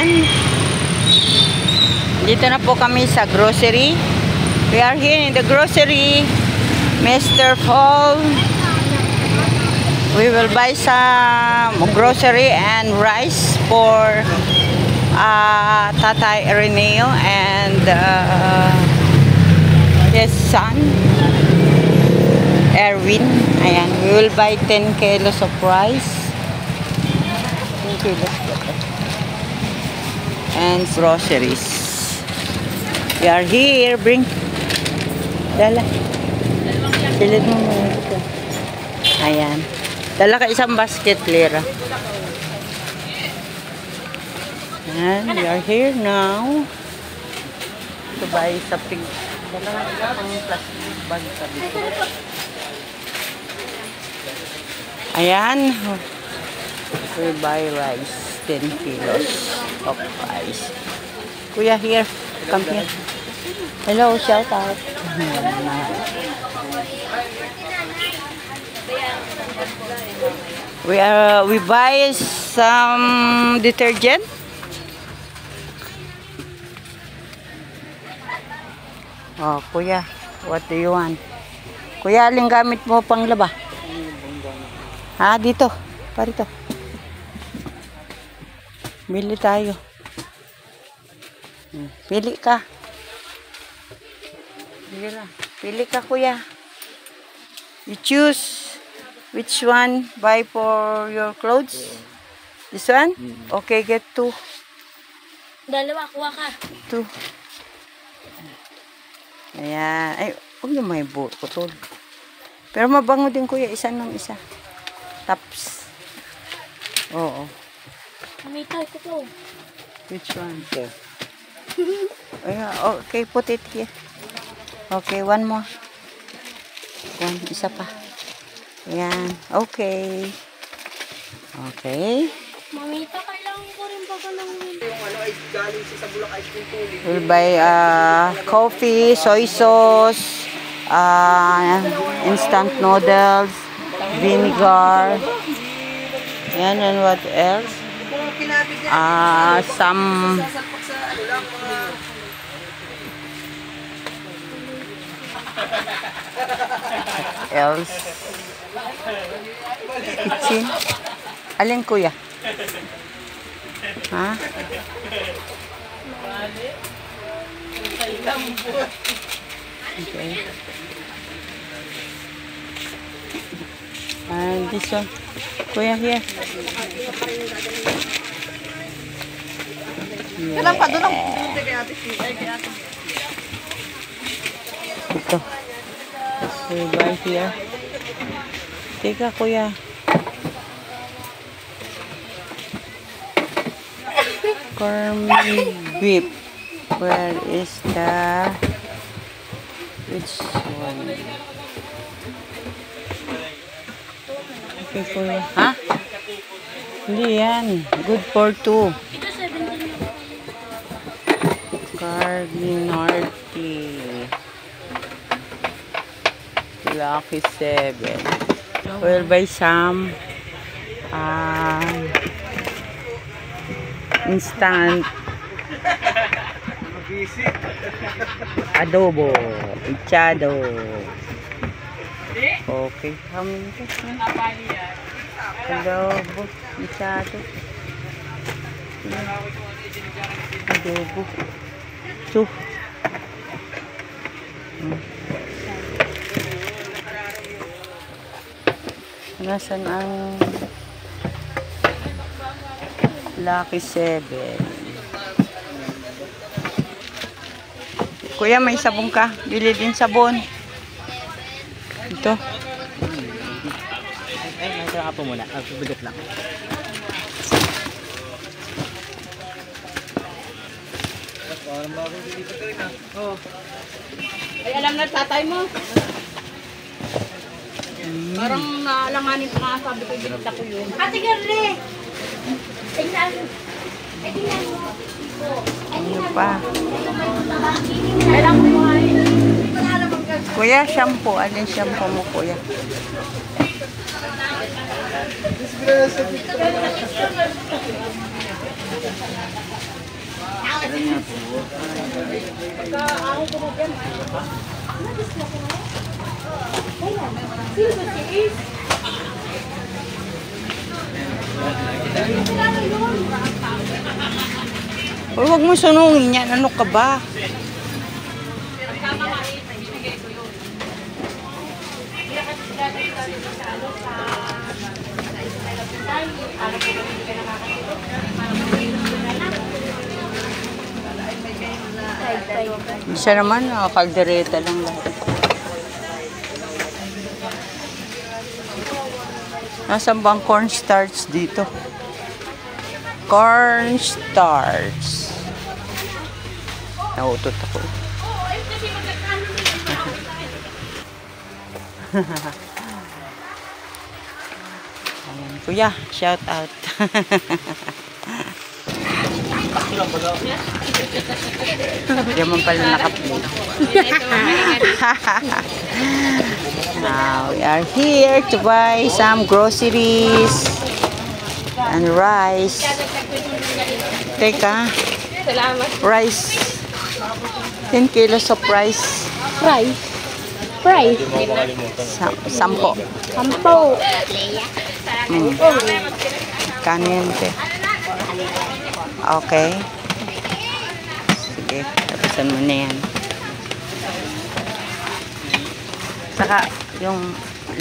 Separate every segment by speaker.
Speaker 1: Ayan. Dito na po kami sa grocery. We are here in the grocery. Mr. Paul. We will buy some grocery and rice for Tatay Ireneo and his son Erwin. Ayan, we will buy 10 kilos of rice. 10 kilos and groceries. We are here. Bring. Dala. Silid mo muna ito. Ayan. Dala ka isang basket, Lera. And we are here now to buy something. Dala ka isang plastic bag sa dito. Ayan. We buy rice. 10 kilos of rice. Kuya, here. Come here. Hello, shout out. We buy some detergent. Oh, kuya, what do you want? Kuya, aling gamit mo pang laba? Ha, dito. Parito. Bili tayo. Pili ka. Pili ka, kuya. You choose. Which one buy for your clothes? This one? Okay, get 2.
Speaker 2: Dalawa, kuha ka.
Speaker 1: 2. Ayan. Ay, huwag na may putol. Pero mabango din, kuya. Isa ng isa. Tops. Oo.
Speaker 2: Mamita, ito to.
Speaker 1: Which one? Okay. Okay, put it here. Okay, one more. One, isa pa. Ayan. Okay. Okay.
Speaker 2: Mamita, kailangan ko rin baga ng
Speaker 1: We'll buy coffee, soy sauce, instant noodles, vinegar. Ayan, and what else? Some else. Kitchen. Alin, kuya? Ha? Okay. And this one. Kuya, here.
Speaker 3: Kailan pa doon ang
Speaker 1: ito. We buy here. Teka, kuya. Corned beef. Where is the... Which one? Okay, kuya. Ha? Hindi yan. Good for 2. Cardinarty. Lucky 7. We'll buy some instant adobo, echado. Okay, how many? Adobo, echado. Adobo. 2. Nasaan ang Lucky 7? Kuya, may sabon ka? Bili din sabon. Ito.
Speaker 3: Ay, nasa po muna. Bigot lang.
Speaker 2: Ay, alam na tatay mo. Parang naalanganin pa nga sabi ko, binigta ko yun. Ate Gerle! Tingnan mo. Ay, tingnan mo.
Speaker 1: Ano pa?
Speaker 2: Kailangan mo ay.
Speaker 1: Kuya, shampoo. Alin shampoo mo, kuya? Uy, huwag mo sunungin yan. Ano ka ba? Siya naman, kaldereta lang lahat. Nasaan bang cornstarch dito? Cornstarch. Nautot ako. Ayan, kuya, shout out. Diyan man pala nakaplay. Now we are here to buy some groceries and rice. Teka,
Speaker 2: Salamat.
Speaker 1: rice. 10 kilos of rice.
Speaker 2: Price. Price.
Speaker 1: Sampo.
Speaker 2: Sampo.
Speaker 1: Kaniente. Okay. Sige, tapusan mo na yan. Saka, yung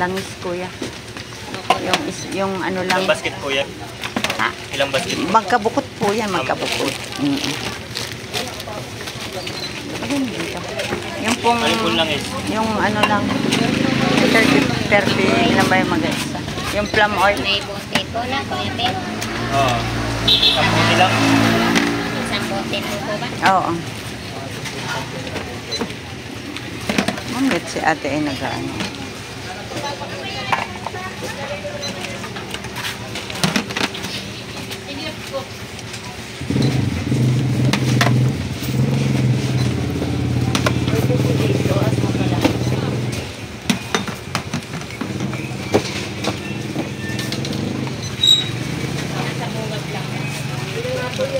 Speaker 1: langis, kuya. Yung ano lang.
Speaker 3: Ilang basket po yan?
Speaker 1: Ha?
Speaker 3: Ilang basket?
Speaker 1: Magkabukot po yan, magkabukot. Ayun dito. Yung pong,
Speaker 3: Alipon lang eh.
Speaker 1: yung ano lang, 30 lang ba yung mag-isa? Yung plum oil.
Speaker 2: May bote po na, Kuya Ben.
Speaker 3: Oo. Kaputi lang.
Speaker 2: Isang bote po po ba?
Speaker 1: Oo. Mamit si ate ay nag-ano.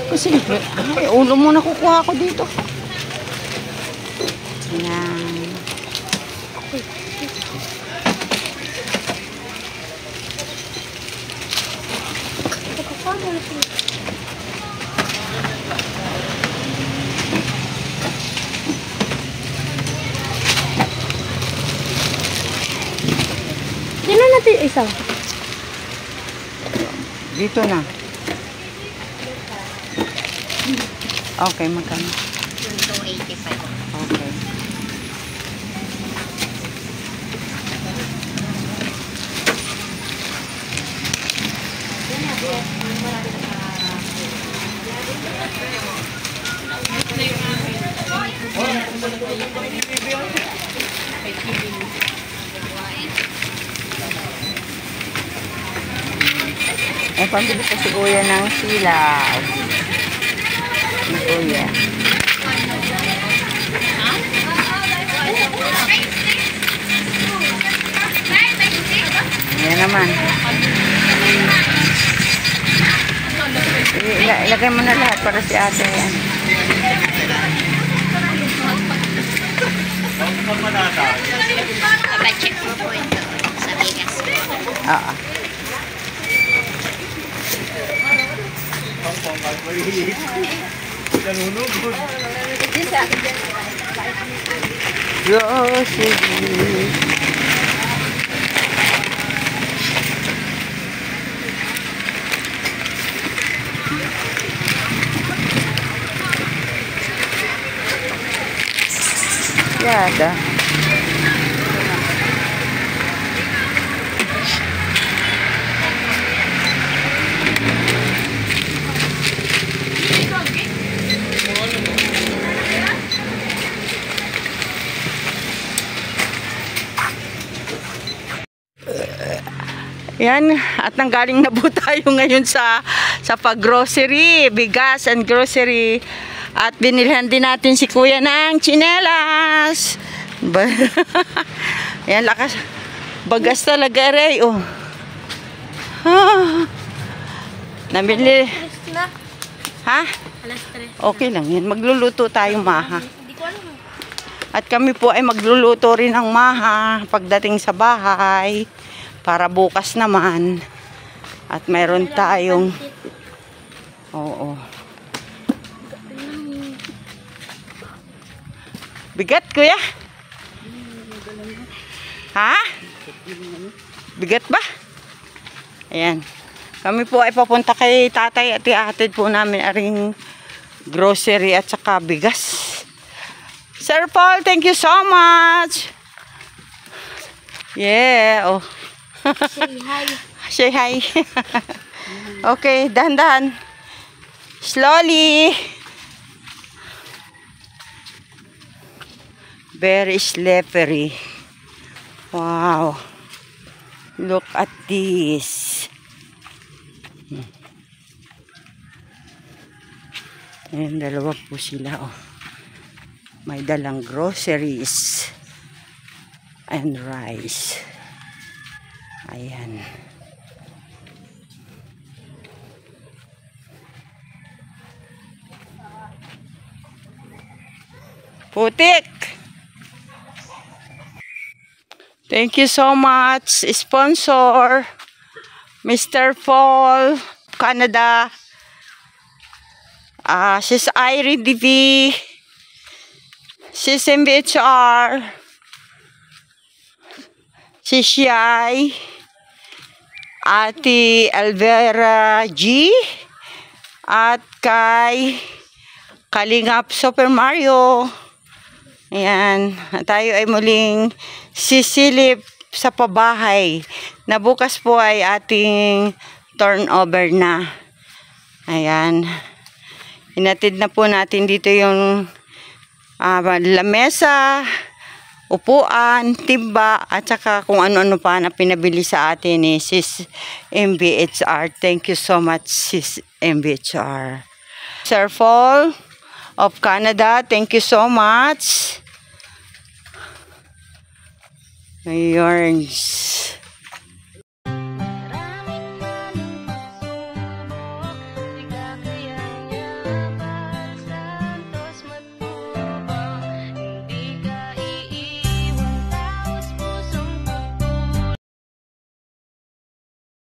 Speaker 1: Kasi, ay, ulo mo nakukuha ko dito. Yan.
Speaker 2: Sino natin isa?
Speaker 1: Dito na. Okay, magkano?
Speaker 2: 285.
Speaker 1: Okay. Eh, pambili ko si kuya ng silaw. Ni kuya. Ayan naman. Ilagay mo na lahat para si ate yan.
Speaker 2: Papacheck mo po ito sa bigas ko.
Speaker 1: Oo. Groceries. Yada. Yan, at nanggaling na po tayo ngayon sa pag-grocery, bigas and grocery. At binilhan din natin si kuya ng tsinelas. Yan, lakas. Bagas talaga, Ray. Oh. Ah. Nabili. Ha?
Speaker 2: Alas 3.
Speaker 1: Okay lang yan. Magluluto tayo, Maha.
Speaker 2: Hindi ko alam.
Speaker 1: At kami po ay magluluto rin ng Maha pagdating sa bahay. Para bukas naman. At meron tayong... Oo. Bigat, kuya? Ha? Bigat ba? Ayan. Kami po ay papunta kay tatay at ihatid po namin aring grocery at saka bigas. Sir Paul, thank you so much. Yeah, oh.
Speaker 2: Say hi.
Speaker 1: Say hi. Okay, dahan-dahan. Slowly. Very slippery. Wow. Look at this. Ayan, dalawa po sila, oh. May dalang groceries and rice. Ayan. Putik! Thank you so much, sponsor, Mr. Paul, Canada. Sis Irene DV, Sis MBHR, Sis Yai, Ate Alvera G, at kay Kalingap Super Mario. Ayan, tayo ay muling sisilip sa pabahay na bukas po ay ating turnover na. Ayan. Hinatid na po natin dito yung lamesa, upuan, timba, at saka kung ano-ano pa na pinabili sa atin ni Sis MBHR. Thank you so much, Sis MBHR. Sir Paul of Canada, thank you so much. Ayun.